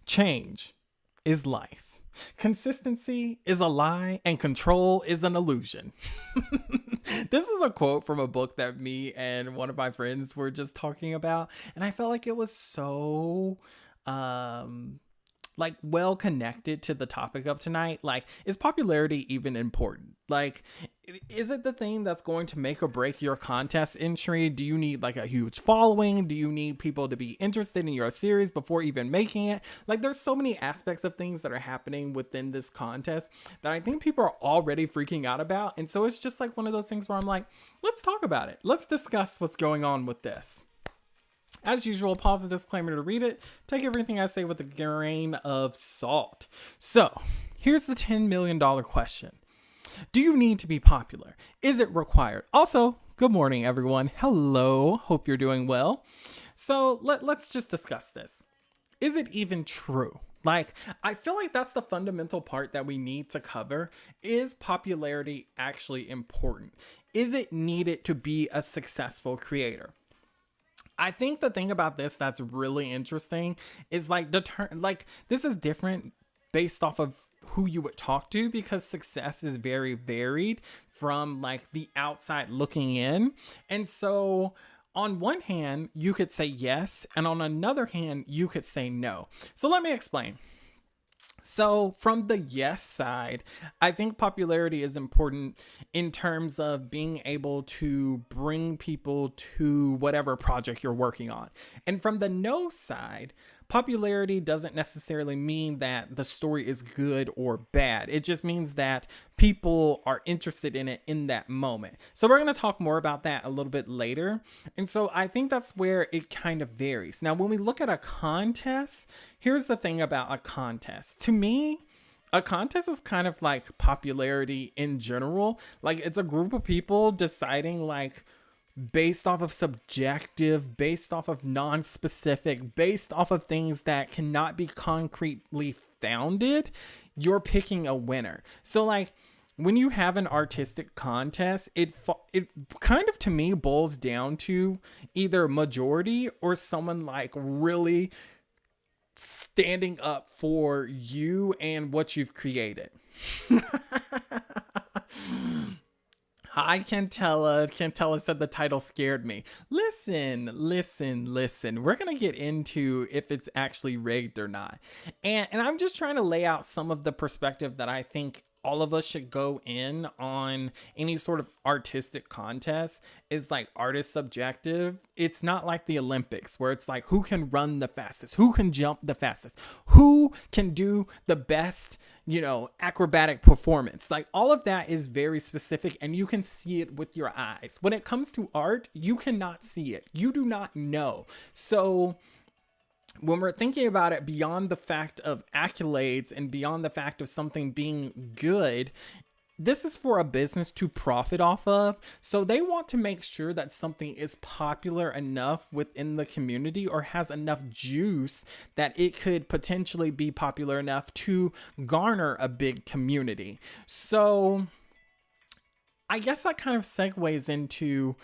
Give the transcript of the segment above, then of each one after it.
Change is life. Consistency is a lie and control is an illusion. This is a quote from a book that me and one of my friends were just talking about. And I felt like it was so like well connected to the topic of tonight. Like, is popularity even important? Like, is it the thing that's going to make or break your contest entry? Do you need like a huge following? Do you need people to be interested in your series before even making it? Like, there's so many aspects of things that are happening within this contest that I think people are already freaking out about. And so it's just like one of those things where I'm like, let's talk about it. Let's discuss what's going on with this. As usual, pause the disclaimer to read it. Take everything I say with a grain of salt. So, here's the $10 million question. Do you need to be popular? Is it required? Also, good morning, everyone. Hello. Hope you're doing well. So, let's just discuss this. Is it even true? Like, I feel like that's the fundamental part that we need to cover. Is popularity actually important? Is it needed to be a successful creator? I think the thing about this that's really interesting is like this is different based off of who you would talk to, because success is very varied from like the outside looking in. And so on one hand, you could say yes, and on another hand, you could say no. So let me explain. So from the yes side, I think popularity is important in terms of being able to bring people to whatever project you're working on. And from the no side, popularity doesn't necessarily mean that the story is good or bad. It just means that people are interested in it in that moment. So we're going to talk more about that a little bit later. And so I think that's where it kind of varies. Now, when we look at a contest, here's the thing about a contest. To me, a contest is kind of like popularity in general. Like, it's a group of people deciding like based off of subjective, based off of non-specific, based off of things that cannot be concretely founded, you're picking a winner. So like when you have an artistic contest, it kind of to me boils down to either majority or someone like really standing up for you and what you've created. Hi, Cantella. Cantella said the title scared me. Listen. We're going to get into if it's actually rigged or not. And I'm just trying to lay out some of the perspective that I think all of us should go in on any sort of artistic contest. Is like artist subjective. It's not like the Olympics where it's like who can run the fastest, who can jump the fastest, who can do the best, acrobatic performance. Like all of that is very specific and you can see it with your eyes. When it comes to art, you cannot see it. You do not know. So when we're thinking about it beyond the fact of accolades and beyond the fact of something being good, this is for a business to profit off of. So they want to make sure that something is popular enough within the community or has enough juice that it could potentially be popular enough to garner a big community. So I guess that kind of segues into,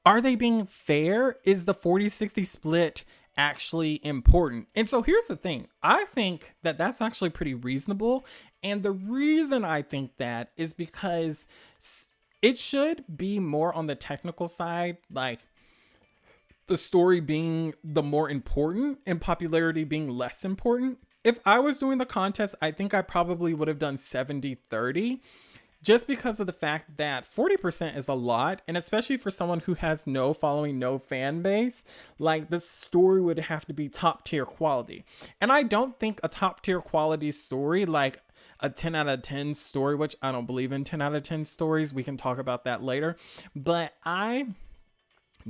are they being fair? Is the 40-60 split actually important? And so here's the thing. I think that that's actually pretty reasonable. And the reason I think that is because it should be more on the technical side, like the story being the more important and popularity being less important. If I was doing the contest, I think I probably would have done 70-30. Just because of the fact that 40% is a lot, and especially for someone who has no following, no fan base, like the story would have to be top tier quality. And I don't think a top tier quality story, like a 10 out of 10 story, which I don't believe in 10 out of 10 stories. We can talk about that later. But I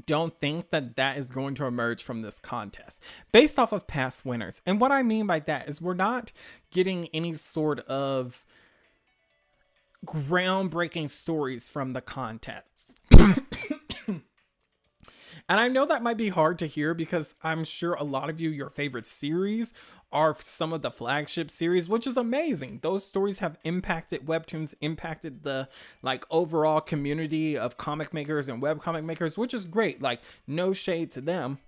don't think that that is going to emerge from this contest based off of past winners. And what I mean by that is we're not getting any sort of groundbreaking stories from the contest. And I know that might be hard to hear because I'm sure a lot of you, your favorite series are some of the flagship series, which is amazing. Those stories have impacted Webtoons, impacted the like overall community of comic makers and webcomic makers, which is great. Like no shade to them.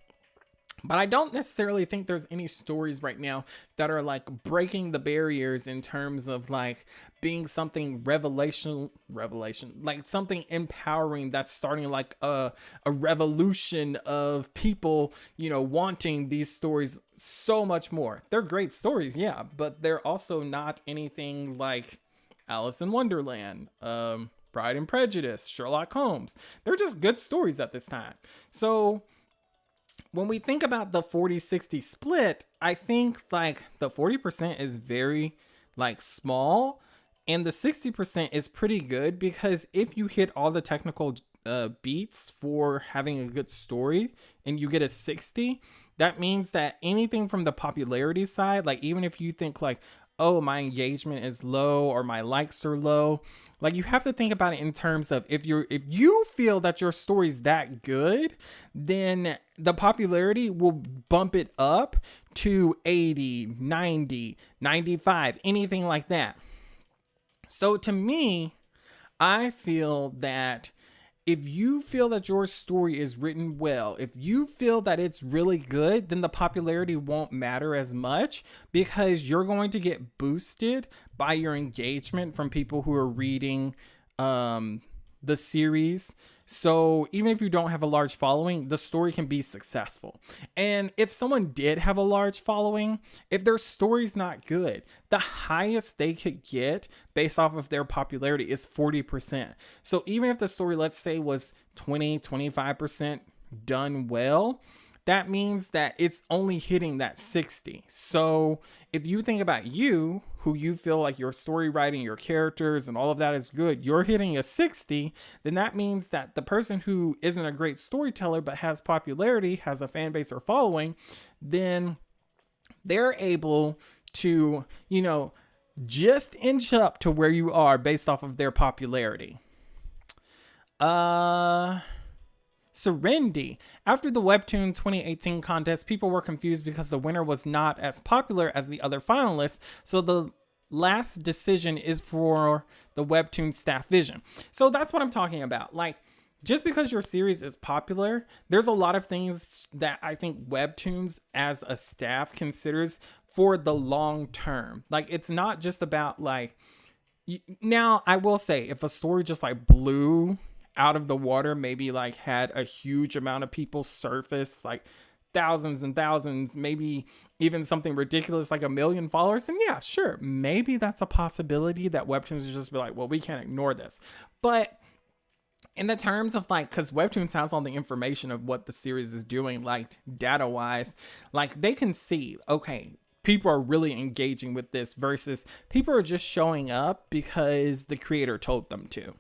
But I don't necessarily think there's any stories right now that are like breaking the barriers in terms of like being something revelation, like something empowering that's starting like a revolution of people, wanting these stories so much more. They're great stories, yeah, but they're also not anything like Alice in Wonderland, Pride and Prejudice, Sherlock Holmes. They're just good stories at this time. So when we think about the 40-60 split, I think like the 40% is very like small and the 60% is pretty good, because if you hit all the technical beats for having a good story and you get a 60, that means that anything from the popularity side, like even if you think like, oh, my engagement is low or my likes are low, like you have to think about it in terms of if you feel that your story's that good, then the popularity will bump it up to 80, 90, 95, anything like that. So to me, I feel that if you feel that your story is written well, if you feel that it's really good, then the popularity won't matter as much, because you're going to get boosted by your engagement from people who are reading the series. So even if you don't have a large following, the story can be successful. And if someone did have a large following, if their story's not good, the highest they could get based off of their popularity is 40%. So even if the story, let's say, was 20, 25% done well, that means that it's only hitting that 60. So if you think about you, who you feel like your story writing, your characters, and all of that is good, you're hitting a 60, then that means that the person who isn't a great storyteller but has popularity, has a fan base or following, then they're able to, just inch up to where you are based off of their popularity. Serenity. After the Webtoon 2018 contest, people were confused because the winner was not as popular as the other finalists, so the last decision is for the Webtoon staff vision. So that's what I'm talking about. Like, just because your series is popular, there's a lot of things that I think Webtoons as a staff considers for the long term. Like, it's not just about like, now I will say, if a story just like blew out of the water, maybe like had a huge amount of people surface, like thousands and thousands, maybe even something ridiculous like 1 million followers, then yeah, sure, maybe that's a possibility that Webtoons is just be like, well, we can't ignore this. But in the terms of like, because Webtoons has all the information of what the series is doing, like data wise, like they can see, okay, people are really engaging with this versus people are just showing up because the creator told them to.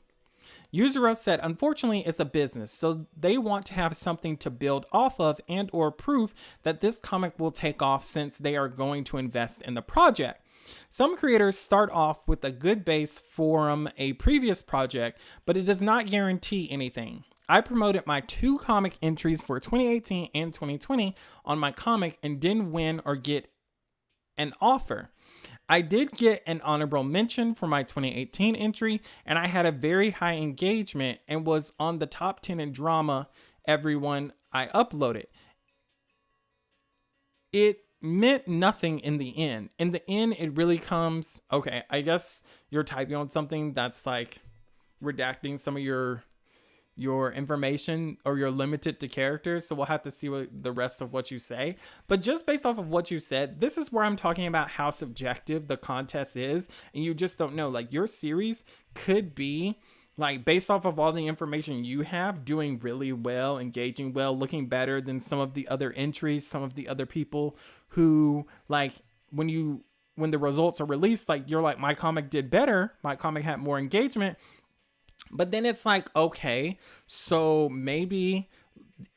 Yuzuro said, unfortunately, it's a business, so they want to have something to build off of and or proof that this comic will take off, since they are going to invest in the project. Some creators start off with a good base from a previous project, but it does not guarantee anything. I promoted my 2 comic entries for 2018 and 2020 on my comic and didn't win or get an offer. I did get an honorable mention for my 2018 entry, and I had a very high engagement and was on the top 10 in drama everyone I uploaded. It meant nothing in the end. In the end, it really comes, okay, I guess you're typing on something that's like redacting some of your information, or you're limited to characters, so we'll have to see what the rest of what you say. But just based off of what you said, this is where I'm talking about how subjective the contest is, and you just don't know. Like, your series could be like, based off of all the information you have, doing really well, engaging well, looking better than some of the other entries, some of the other people who, like, when the results are released, like, you're like, my comic did better, my comic had more engagement. But then it's like, okay, so maybe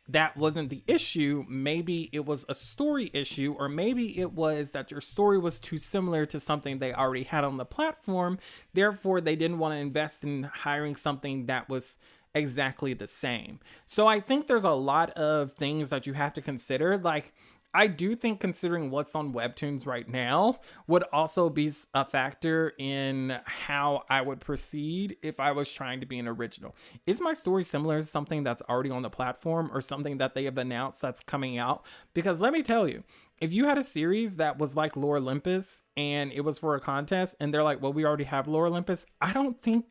that wasn't the issue. Maybe it was a story issue, or maybe it was that your story was too similar to something they already had on the platform. Therefore, they didn't want to invest in hiring something that was exactly the same. So I think there's a lot of things that you have to consider. Like, I do think considering what's on Webtoons right now would also be a factor in how I would proceed if I was trying to be an original. Is my story similar to something that's already on the platform or something that they have announced that's coming out? Because let me tell you, if you had a series that was like Lore Olympus and it was for a contest and they're like, well, we already have Lore Olympus, I don't think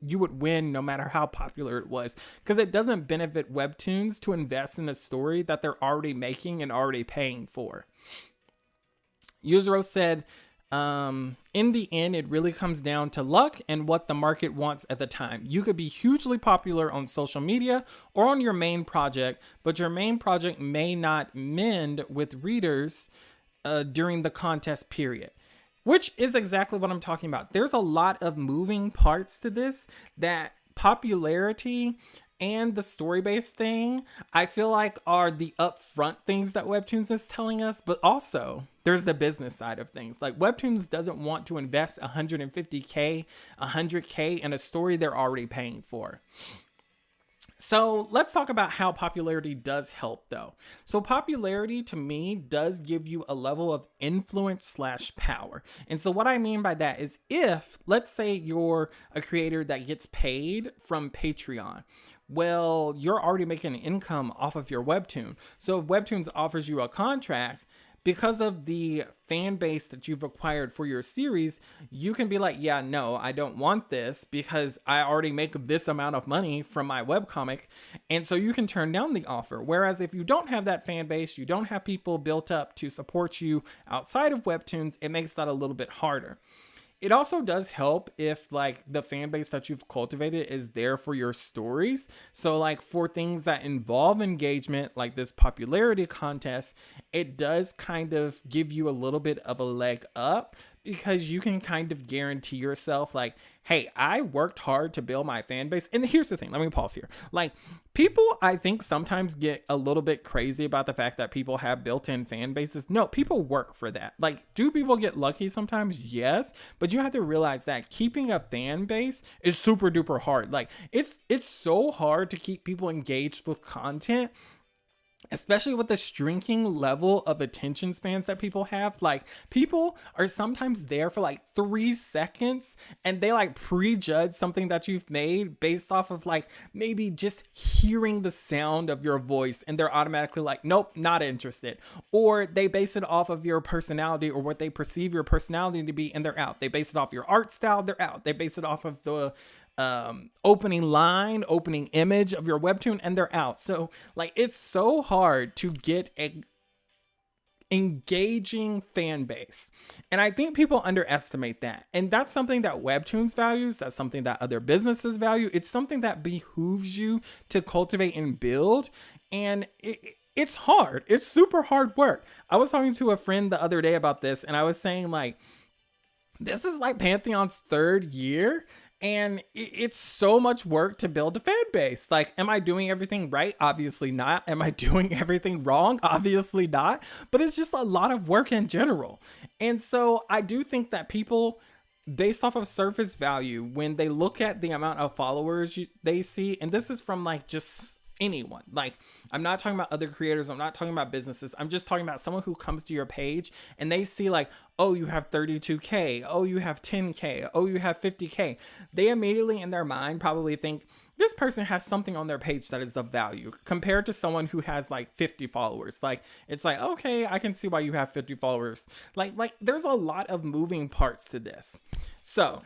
you would win no matter how popular it was, because it doesn't benefit Webtoons to invest in a story that they're already making and already paying for. Yuzuro said, in the end, it really comes down to luck and what the market wants at the time. You could be hugely popular on social media or on your main project, but your main project may not mend with readers during the contest period. Which is exactly what I'm talking about. There's a lot of moving parts to this, that popularity and the story-based thing, I feel like are the upfront things that Webtoons is telling us, but also there's the business side of things. Like Webtoons doesn't want to invest $150K, $100K in a story they're already paying for. So let's talk about how popularity does help though. So popularity to me does give you a level of influence / power. And so what I mean by that is if, let's say you're a creator that gets paid from Patreon, well, you're already making an income off of your Webtoon. So if Webtoons offers you a contract, because of the fan base that you've acquired for your series, you can be like, yeah, no, I don't want this because I already make this amount of money from my webcomic. And so you can turn down the offer. Whereas if you don't have that fan base, you don't have people built up to support you outside of Webtoons, it makes that a little bit harder. It also does help if like the fan base that you've cultivated is there for your stories. So like for things that involve engagement, like this popularity contest, it does kind of give you a little bit of a leg up because you can kind of guarantee yourself like, hey, I worked hard to build my fan base. And here's the thing, let me pause here. Like people, I think sometimes get a little bit crazy about the fact that people have built-in fan bases. No, people work for that. Like, do people get lucky sometimes? Yes. But you have to realize that keeping a fan base is super duper hard. Like it's so hard to keep people engaged with content, especially with the shrinking level of attention spans that people have. Like people are sometimes there for like 3 seconds and they like prejudge something that you've made based off of like maybe just hearing the sound of your voice, and they're automatically like, nope, not interested. Or they base it off of your personality or what they perceive your personality to be, and they're out. They base it off your art style, they're out. They base it off of the opening line, opening image of your Webtoon, and they're out. So like it's so hard to get a engaging fan base, and I think people underestimate that. And that's something that Webtoons values, that's something that other businesses value. It's something that behooves you to cultivate and build, and it's hard. It's super hard work. I was talking to a friend the other day about this, and I was saying like, this is like Pantheon's 3rd year, and it's so much work to build a fan base. Like, am I doing everything right? Obviously not. Am I doing everything wrong? Obviously not. But it's just a lot of work in general. And so I do think that people, based off of surface value, when they look at the amount of followers they see, and this is from like just anyone, like I'm not talking about other creators, I'm not talking about businesses, I'm just talking about someone who comes to your page and they see like, oh, you have 32K, oh, you have 10K, oh, you have 50K. They immediately in their mind probably think this person has something on their page that is of value compared to someone who has like 50 followers. Like it's like, okay, I can see why you have 50 followers. Like there's a lot of moving parts to this. So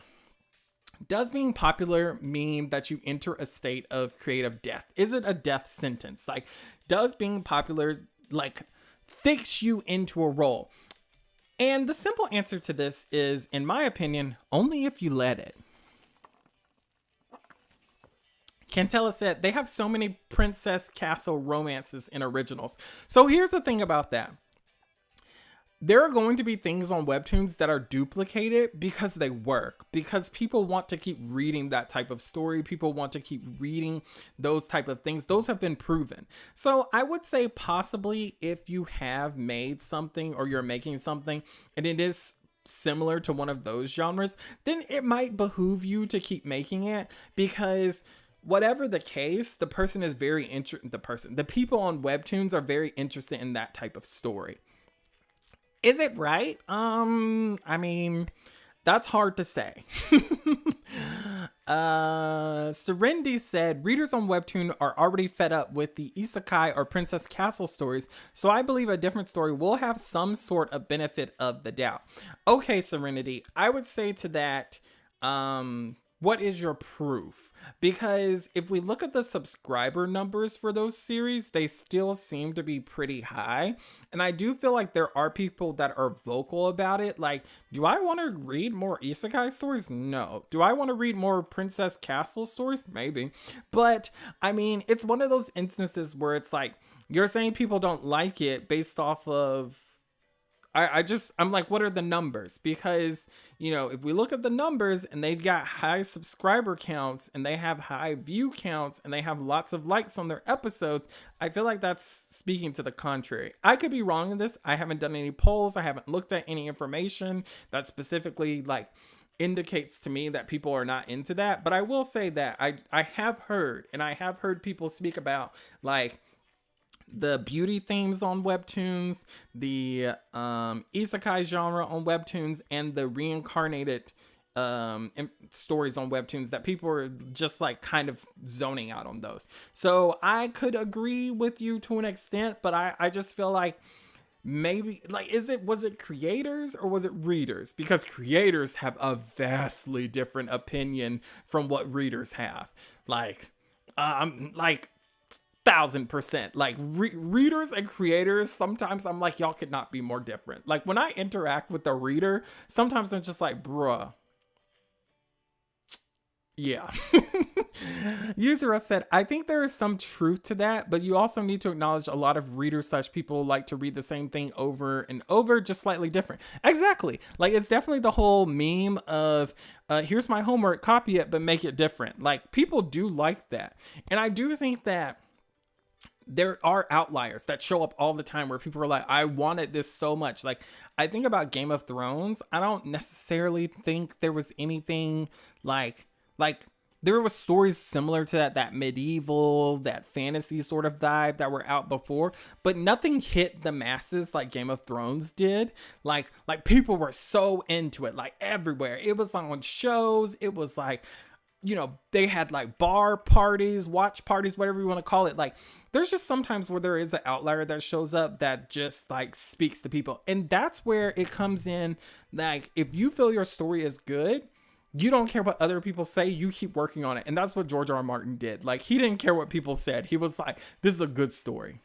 does being popular mean that you enter a state of creative death? Is it a death sentence? Like, does being popular, like, fix you into a role? And the simple answer to this is, in my opinion, only if you let it. Cantella said, they have so many princess castle romances in originals. So here's the thing about that. There are going to be things on Webtoons that are duplicated because they work, because people want to keep reading that type of story. People want to keep reading those type of things. Those have been proven. So I would say possibly if you have made something or you're making something and it is similar to one of those genres, then it might behoove you to keep making it, because whatever the case, the person is very the people on Webtoons are very interested in that type of story. Is it right? I mean, that's hard to say. Serendi said readers on Webtoon are already fed up with the isekai or princess castle stories, so I believe a different story will have some sort of benefit of the doubt. Okay, Serenity, I would say to that, what is your proof? Because if we look at the subscriber numbers for those series, they still seem to be pretty high. And I do feel like there are people that are vocal about it. Like, do I want to read more isekai stories? No. Do I want to read more Princess Castle stories? Maybe. But, I mean, it's one of those instances where it's like, you're saying people don't like it based off of I'm like, what are the numbers? Because, you know, if we look at the numbers and they've got high subscriber counts and they have high view counts and they have lots of likes on their episodes, I feel like that's speaking to the contrary. I could be wrong in this. I haven't done any polls. I haven't looked at any information that specifically like indicates to me that people are not into that. But I will say that I have heard, and I have heard people speak about like the beauty themes on Webtoons, the isekai genre on Webtoons, and the reincarnated stories on Webtoons, that people are just like kind of zoning out on those. So I could agree with you to an extent, but I just feel like maybe like, was it creators or was it readers? Because creators have a vastly different opinion from what readers have. Like 1,000%. Like readers and creators, sometimes I'm like, y'all could not be more different. Like when I interact with a reader, sometimes I'm just like, bruh. Yeah. User said, I think there is some truth to that, but you also need to acknowledge a lot of readers / people like to read the same thing over and over, just slightly different. Exactly. Like it's definitely the whole meme of here's my homework, copy it, but make it different. Like people do like that. And I do think that there are outliers that show up all the time where people are like, I wanted this so much. Like I think about Game of Thrones. I don't necessarily think there was anything like there was stories similar to that medieval, that fantasy sort of vibe that were out before, but nothing hit the masses like Game of Thrones did. Like people were so into it, like everywhere. It was like on shows. It was like, you know, they had like bar parties, watch parties, whatever you want to call it. Like there's just sometimes where there is an outlier that shows up that just like speaks to people. And that's where it comes in. Like if you feel your story is good, you don't care what other people say, you keep working on it. And that's what George R. R. Martin did. Like he didn't care what people said. He was like, this is a good story.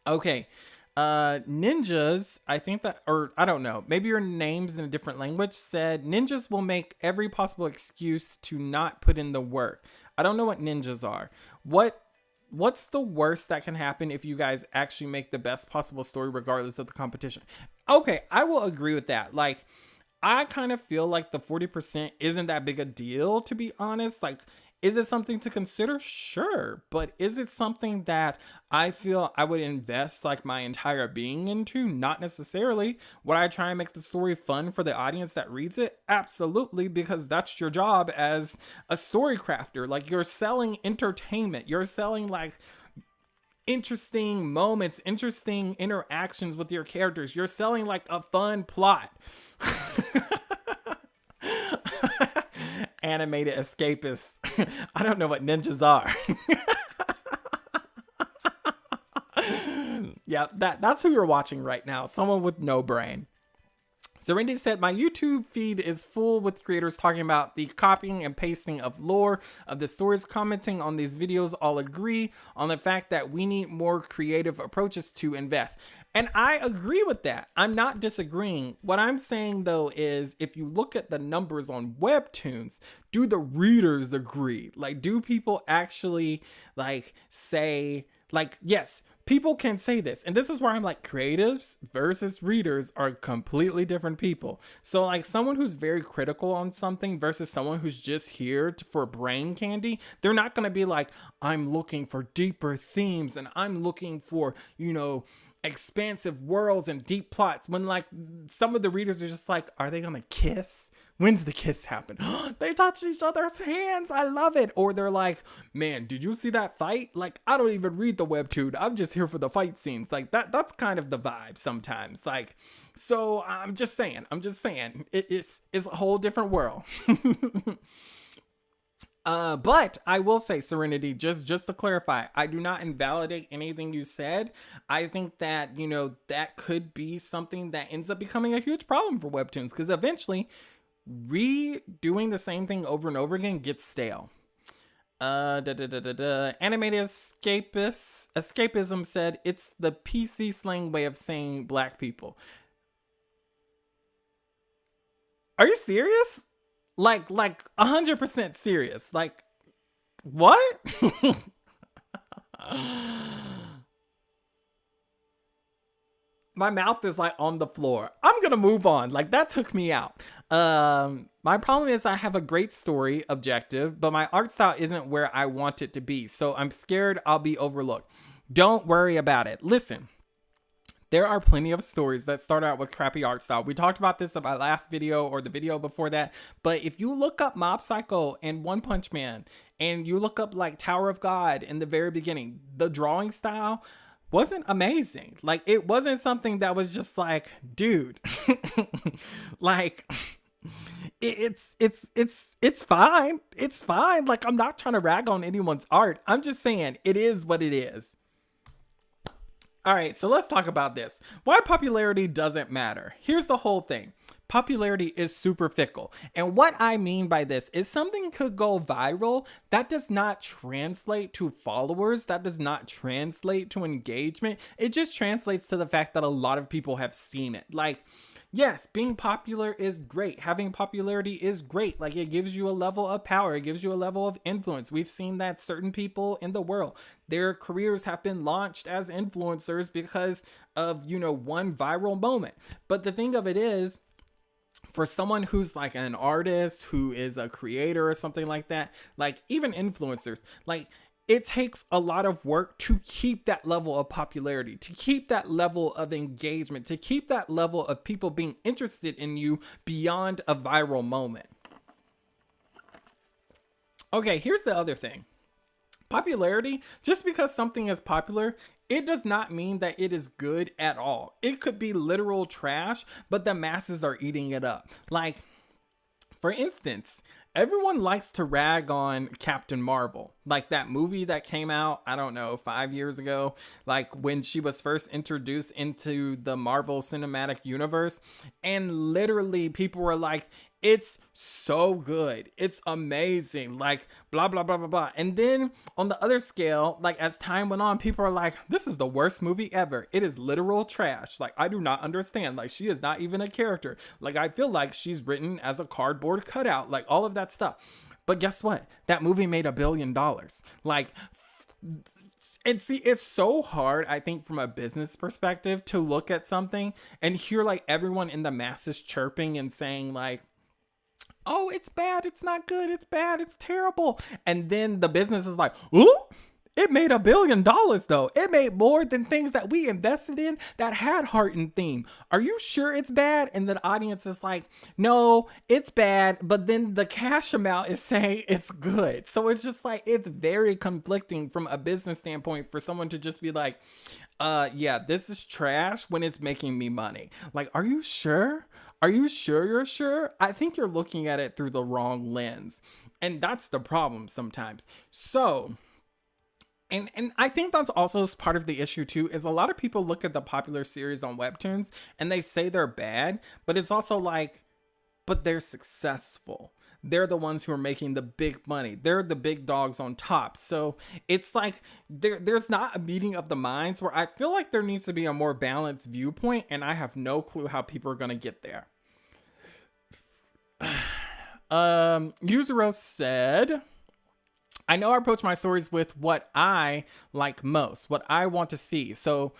Okay. Ninjas, I think that, or I don't know, maybe your name's in a different language, said ninjas will make every possible excuse to not put in the work. I don't know what ninjas are. What's the worst that can happen if you guys actually make the best possible story regardless of the competition? Okay, I will agree with that. Like, I kind of feel like the 40% isn't that big a deal, to be honest. Like, is it something to consider? Sure. But is it something that I feel I would invest like my entire being into? Not necessarily. Would I try and make the story fun for the audience that reads it? Absolutely, because that's your job as a story crafter. Like, you're selling entertainment. You're selling like interesting moments, interesting interactions with your characters. You're selling like a fun plot. Animated escapists. I don't know what ninjas are. Yeah, that's who you're watching right now. Someone with no brain. Serenity said, my YouTube feed is full with creators talking about the copying and pasting of lore of the stories. Commenting on these videos all agree on the fact that we need more creative approaches to invest. And I agree with that. I'm not disagreeing. What I'm saying though is, if you look at the numbers on Webtoons, do the readers agree? Like, do people actually like say, like, yes, people can say this. And this is where I'm like, creatives versus readers are completely different people. So like someone who's very critical on something versus someone who's just here for brain candy, they're not going to be like, I'm looking for deeper themes and I'm looking for, you know, expansive worlds and deep plots, when like some of the readers are just like, are they going to kiss? When's the kiss happen? They touch each other's hands. I love it. Or they're like, man, did you see that fight? Like, I don't even read the webtoon. I'm just here for the fight scenes. Like that's kind of the vibe sometimes. Like, so I'm just saying, it's a whole different world. But I will say, Serenity, just to clarify, I do not invalidate anything you said. I think that, that could be something that ends up becoming a huge problem for webtoons, because eventually redoing the same thing over and over again gets stale. Animated escapism said it's the PC slang way of saying black people. Are you serious? Like 100% serious. Like, what? My mouth is like on the floor. I'm gonna move on. Like, that took me out. My problem is I have a great story objective, but my art style isn't where I want it to be. So I'm scared I'll be overlooked. Don't worry about it. Listen. There are plenty of stories that start out with crappy art style. We talked about this in my last video or the video before that. But if you look up Mob Psycho and One Punch Man, and you look up like Tower of God in the very beginning, the drawing style wasn't amazing. Like, it wasn't something that was just like, dude, like, it's fine. It's fine. Like, I'm not trying to rag on anyone's art. I'm just saying it is what it is. All right, so let's talk about this. Why popularity doesn't matter. Here's the whole thing. Popularity is super fickle. And what I mean by this is something could go viral. That does not translate to followers. That does not translate to engagement. It just translates to the fact that a lot of people have seen it. Like, yes, being popular is great. Having popularity is great. Like, it gives you a level of power. It gives you a level of influence. We've seen that certain people in the world, their careers have been launched as influencers because of, one viral moment. But the thing of it is, for someone who's like an artist, who is a creator or something like that, like even influencers, like, it takes a lot of work to keep that level of popularity, to keep that level of engagement, to keep that level of people being interested in you beyond a viral moment. Okay, here's the other thing. Popularity, just because something is popular, it does not mean that it is good at all. It could be literal trash, but the masses are eating it up. Like, for instance, everyone likes to rag on Captain Marvel, like that movie that came out, I don't know, 5 years ago, like when she was first introduced into the Marvel Cinematic Universe. And literally people were like, it's so good, it's amazing, like blah, blah, blah, blah, blah. And then on the other scale, like as time went on, people are like, this is the worst movie ever. It is literal trash. Like, I do not understand. Like, she is not even a character. Like, I feel like she's written as a cardboard cutout, like all of that stuff. But guess what? That movie made $1 billion. Like, and see, it's so hard, I think, from a business perspective to look at something and hear like everyone in the masses chirping and saying like, oh, it's bad, it's not good, it's bad, it's terrible. And then the business is like, ooh, it made $1 billion though. It made more than things that we invested in that had heart and theme. Are you sure it's bad? And the audience is like, no, it's bad. But then the cash amount is saying it's good. So it's just like, it's very conflicting from a business standpoint for someone to just be like, yeah, this is trash when it's making me money. Like, are you sure? Are you sure you're sure? I think you're looking at it through the wrong lens. And that's the problem sometimes. So, and I think that's also part of the issue too, is a lot of people look at the popular series on Webtoons and they say they're bad, but it's also like, but they're successful. They're the ones who are making the big money. They're the big dogs on top. So it's like there's not a meeting of the minds, where I feel like there needs to be a more balanced viewpoint, and I have no clue how people are going to get there. Yuzuro said, I know I approach my stories with what I like most, what I want to see. So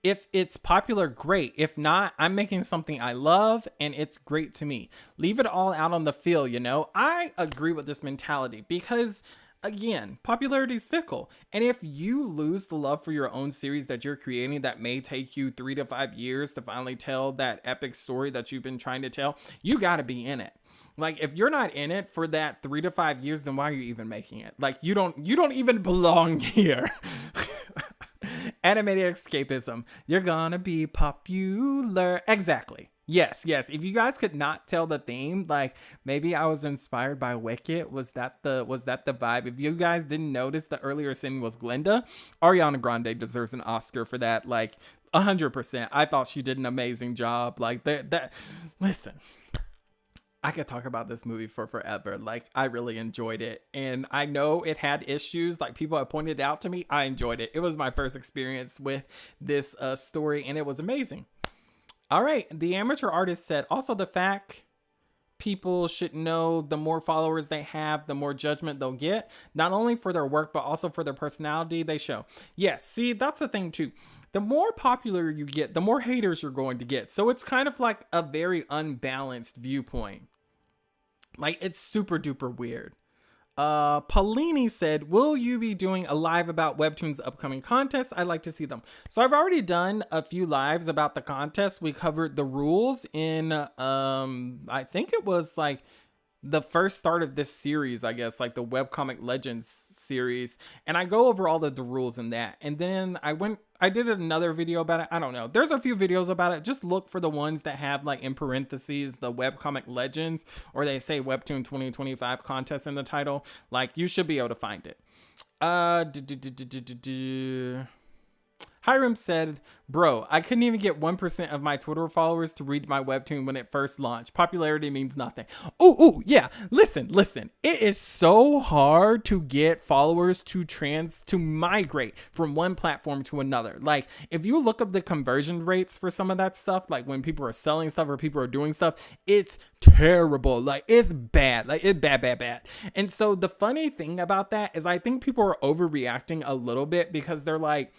if it's popular, great. If not, I'm making something I love and it's great to me. Leave it all out on the field, you know? I agree with this mentality, because again, popularity is fickle. And if you lose the love for your own series that you're creating that may take you 3 to 5 years to finally tell that epic story that you've been trying to tell, you got to be in it. Like, if you're not in it for that 3 to 5 years, then why are you even making it? Like, you don't even belong here. Animated escapism. You're gonna be popular. Exactly. Yes. If you guys could not tell the theme, like, maybe I was inspired by Wicked. Was that the vibe? If you guys didn't notice, the earlier scene was Glinda. Ariana Grande deserves an Oscar for that. Like, 100%. I thought she did an amazing job. Like, that. Listen, I could talk about this movie for forever. Like, I really enjoyed it. And I know it had issues. Like, people have pointed out to me. I enjoyed it. It was my first experience with this story, and it was amazing. All right. The amateur artist said, also the fact people should know the more followers they have, the more judgment they'll get, not only for their work, but also for their personality they show. Yes. See, that's the thing too. The more popular you get, the more haters you're going to get. So it's kind of like a very unbalanced viewpoint. Like, it's super duper weird. Paulini said, will you be doing a live about Webtoon's upcoming contest? I'd like to see them. So I've already done a few lives about the contest. We covered the rules in, I think it was like the first start of this series, I guess, like the Webcomic Legends series. And I go over all of the rules in that. And then I did another video about it. I don't know. There's a few videos about it. Just look for the ones that have, like, in parentheses, the Webcomic Legends, or they say Webtoon 2025 contest in the title. Like, you should be able to find it. Hiram said, bro, I couldn't even get 1% of my Twitter followers to read my Webtoon when it first launched. Popularity means nothing. Oh, yeah. Listen. It is so hard to get followers to migrate from one platform to another. Like, if you look up the conversion rates for some of that stuff, like when people are selling stuff or people are doing stuff, it's terrible. Like, it's bad. Like, it's bad. And so the funny thing about that is I think people are overreacting a little bit because they're like,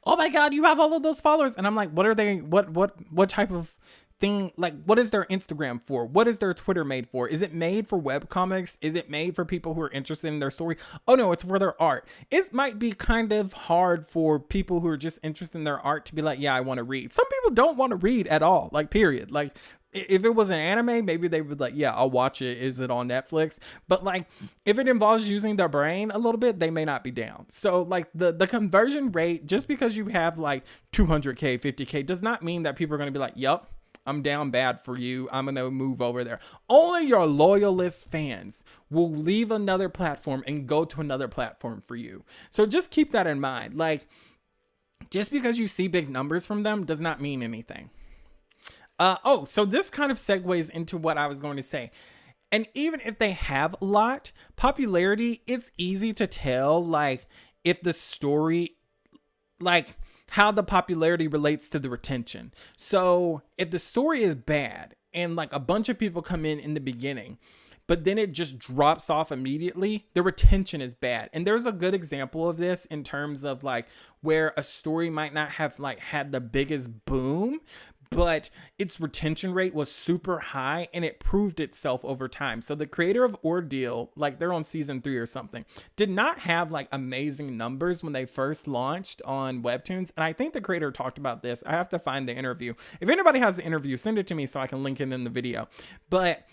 oh my God, you have all of those followers. And I'm like, what are they? What type of thing? Like, what is their Instagram for? What is their Twitter made for? Is it made for webcomics? Is it made for people who are interested in their story? Oh no, it's for their art. It might be kind of hard for people who are just interested in their art to be like, yeah, I want to read. Some people don't want to read at all, like, period. Like, if it was an anime, maybe they would like, yeah, I'll watch it. Is it on Netflix? But like, if it involves using their brain a little bit, they may not be down. So like the conversion rate, just because you have like 200K, 50K does not mean that people are going to be like, yup, I'm down bad for you. I'm going to move over there. Only your loyalist fans will leave another platform and go to another platform for you. So just keep that in mind. Like, just because you see big numbers from them does not mean anything. So this kind of segues into what I was going to say. And even if they have a lot, popularity, it's easy to tell, like, if the story, like, how the popularity relates to the retention. So if the story is bad and, like, a bunch of people come in the beginning, but then it just drops off immediately, the retention is bad. And there's a good example of this in terms of, like, where a story might not have, like, had the biggest boom, but its retention rate was super high and it proved itself over time. So the creator of Ordeal, like, they're on season 3 or something, did not have like amazing numbers when they first launched on Webtoons. And I think the creator talked about this. I have to find the interview. If anybody has the interview, send it to me so I can link it in the video. But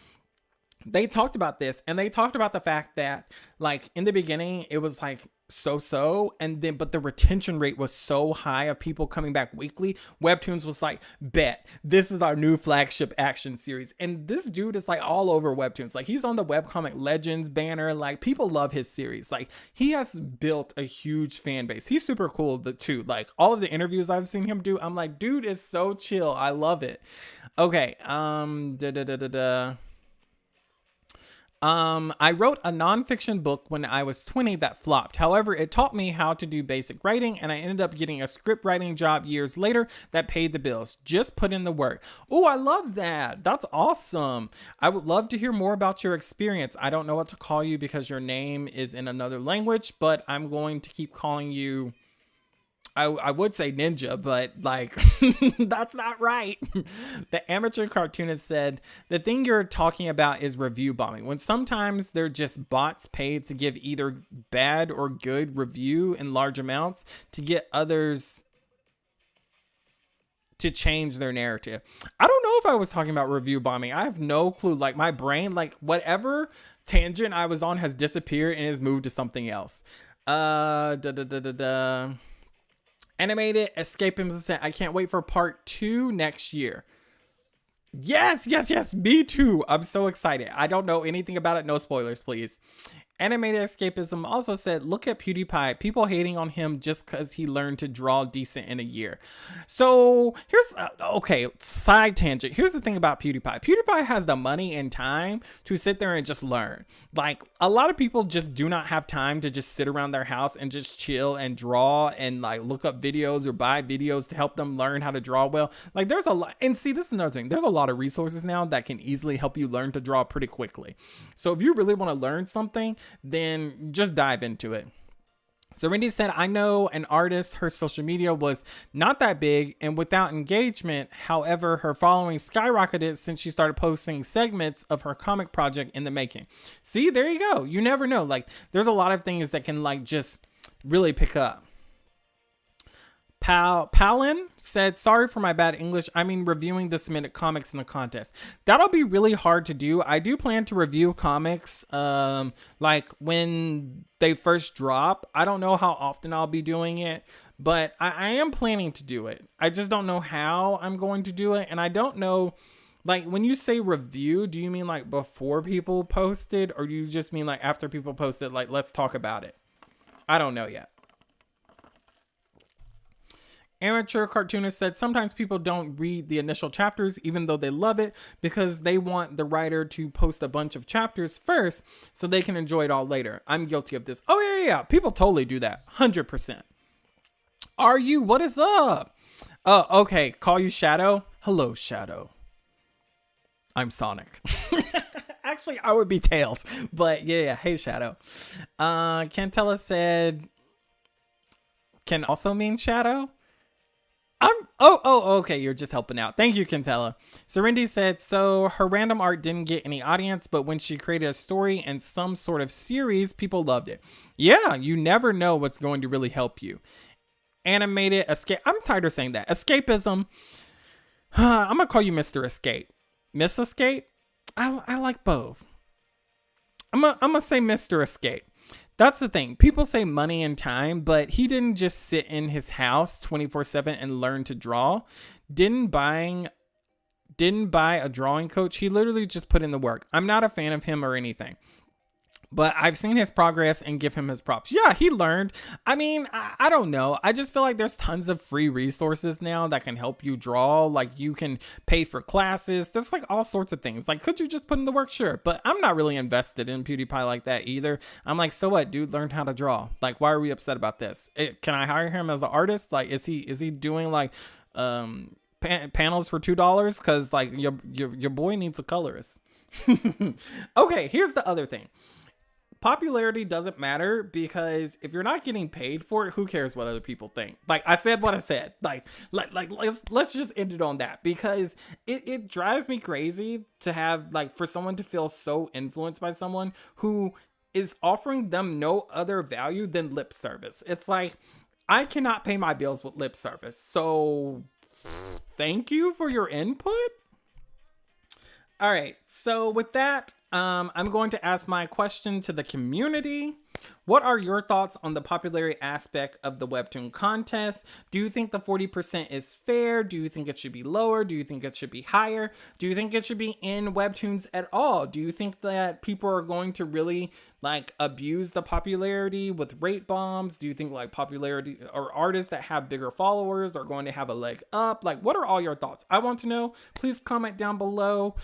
they talked about this, and they talked about the fact that, like, in the beginning, it was like so, and then, but the retention rate was so high of people coming back weekly. Webtoons was like, bet, this is our new flagship action series. And this dude is like all over Webtoons. Like, he's on the Webcomic Legends banner. Like, people love his series. Like, he has built a huge fan base. He's super cool too. Like, all of the interviews I've seen him do, I'm like, dude is so chill. I love it. Okay. I wrote a nonfiction book when I was 20 that flopped. However, it taught me how to do basic writing, and I ended up getting a script writing job years later that paid the bills. Just put in the work. Oh, I love that. That's awesome. I would love to hear more about your experience. I don't know what to call you because your name is in another language, but I'm going to keep calling you I would say ninja, but like that's not right. The amateur cartoonist said the thing you're talking about is review bombing. When sometimes they're just bots paid to give either bad or good review in large amounts to get others to change their narrative. I don't know if I was talking about review bombing. I have no clue. Like my brain, like whatever tangent I was on has disappeared and has moved to something else. Da da da da da. Animated Escapism said, I can't wait for part 2 next year. Yes, yes, yes, me too. I'm so excited. I don't know anything about it. No spoilers, please. Animated Escapism also said, look at PewDiePie. People hating on him just because he learned to draw decent in a year. So here's, okay, side tangent. Here's the thing about PewDiePie. PewDiePie has the money and time to sit there and just learn. Like, a lot of people just do not have time to just sit around their house and just chill and draw and like look up videos or buy videos to help them learn how to draw well. Like, there's a lot, and see, this is another thing. There's a lot of resources now that can easily help you learn to draw pretty quickly. So if you really want to learn something, then just dive into it. So Randy said, I know an artist, her social media was not that big and without engagement. However, her following skyrocketed since she started posting segments of her comic project in the making. See, there you go. You never know. Like, there's a lot of things that can like just really pick up. Palin said, sorry for my bad English. I mean, reviewing the submitted comics in the contest. That'll be really hard to do. I do plan to review comics like when they first drop. I don't know how often I'll be doing it, but I am planning to do it. I just don't know how I'm going to do it. And I don't know, like, when you say review, do you mean like before people post it, or do you just mean like after people post it, like, let's talk about it? I don't know yet. Amateur cartoonist said sometimes people don't read the initial chapters even though they love it because they want the writer to post a bunch of chapters first so they can enjoy it all later. I'm guilty of this. Oh yeah. People totally do that. 100%. Are you? What is up? Okay. Call you Shadow. Hello, Shadow. I'm Sonic. Actually, I would be Tails, but yeah. Hey, Shadow. Cantella said can also mean Shadow. Okay, you're just helping out. Thank you, Cantella. Serendy said, so her random art didn't get any audience, but when she created a story and some sort of series, people loved it. Yeah, you never know what's going to really help you. Animated escape. I'm tired of saying that. Escapism. I'm going to call you Mr. Escape. Miss Escape? I like both. I'm going to say Mr. Escape. That's the thing. People say money and time, but he didn't just sit in his house 24/7 and learn to draw. Didn't buy a drawing coach. He literally just put in the work. I'm not a fan of him or anything, but I've seen his progress and give him his props. Yeah, he learned. I mean, I don't know. I just feel like there's tons of free resources now that can help you draw. Like, you can pay for classes. There's like all sorts of things. Like, could you just put in the work? Sure. But I'm not really invested in PewDiePie like that either. I'm like, so what? Dude learned how to draw. Like, why are we upset about this? Can I hire him as an artist? Like, is he doing like panels for $2? Because like your boy needs a colorist. Okay, here's the other thing. Popularity doesn't matter because if you're not getting paid for it, who cares what other people think? Like, I said what I said. Like let's just end it on that, because it drives me crazy to have, like, for someone to feel so influenced by someone who is offering them no other value than lip service. It's like, I cannot pay my bills with lip service. So thank you for your input. All right, so with that, I'm going to ask my question to the community. What are your thoughts on the popularity aspect of the Webtoon contest? Do you think the 40% is fair? Do you think it should be lower? Do you think it should be higher? Do you think it should be in Webtoons at all? Do you think that people are going to really like abuse the popularity with rate bombs? Do you think like popularity or artists that have bigger followers are going to have a leg up? Like, what are all your thoughts? I want to know. Please comment down below.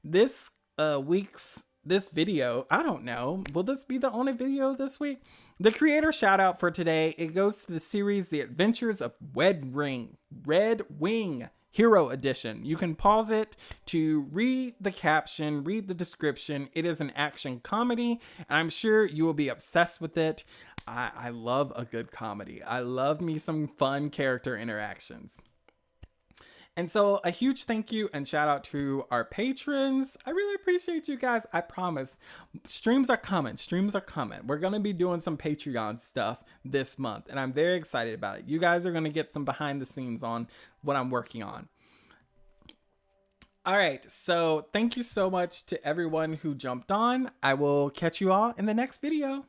This this video, I don't know, will this be the only video this week? The creator shout out for today, it goes to the series The Adventures of Red Wing Hero Edition. You can pause it to read the caption, read the description. It is an action comedy, and I'm sure you will be obsessed with it. I love a good comedy. I love me some fun character interactions. And so a huge thank you and shout out to our patrons. I really appreciate you guys. I promise. Streams are coming. Streams are coming. We're going to be doing some Patreon stuff this month, and I'm very excited about it. You guys are going to get some behind the scenes on what I'm working on. All right. So thank you so much to everyone who jumped on. I will catch you all in the next video.